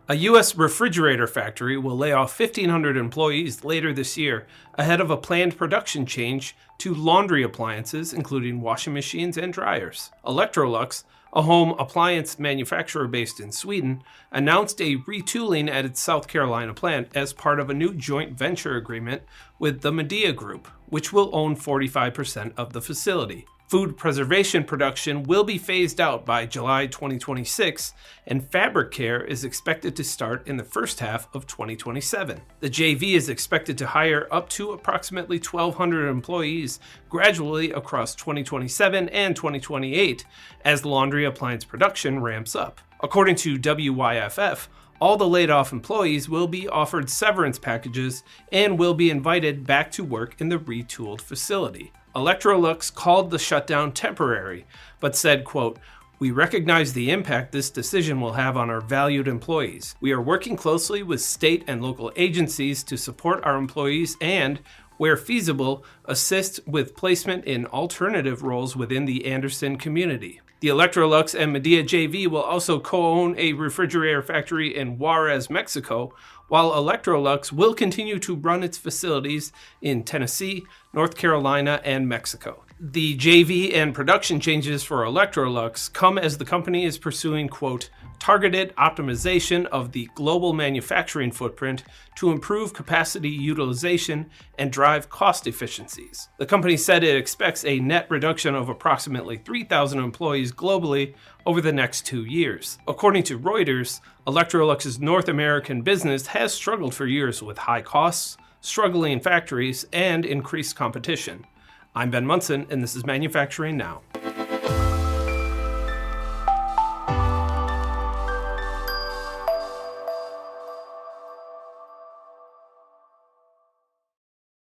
A U.S. refrigerator factory will lay off 1,500 employees later this year ahead of a planned production change to laundry appliances, including washing machines and dryers. Electrolux, a home appliance manufacturer based in Sweden, announced a retooling at its South Carolina plant as part of a new joint venture agreement with the Midea Group, which will own 45% of the facility. Food preservation production will be phased out by July 2026, and fabric care is expected to start in the first half of 2027. The JV is expected to hire up to approximately 1,200 employees gradually across 2027 and 2028 as laundry appliance production ramps up. According to WYFF, all the laid-off employees will be offered severance packages and will be invited back to work in the retooled facility. Electrolux called the shutdown temporary, but said, quote, "We recognize the impact this decision will have on our valued employees. We are working closely with state and local agencies to support our employees and, where feasible, assist with placement in alternative roles within the Anderson community." The Electrolux and Midea JV will also co-own a refrigerator factory in Juarez, Mexico, while Electrolux will continue to run its facilities in Tennessee, North Carolina, and Mexico. The JV and production changes for Electrolux come as the company is pursuing, quote, "targeted optimization of the global manufacturing footprint to improve capacity utilization and drive cost efficiencies." The company said it expects a net reduction of approximately 3,000 employees globally over the next 2 years. According to Reuters, Electrolux's North American business has struggled for years with high costs, struggling factories, and increased competition. I'm Ben Munson, and this is Manufacturing Now.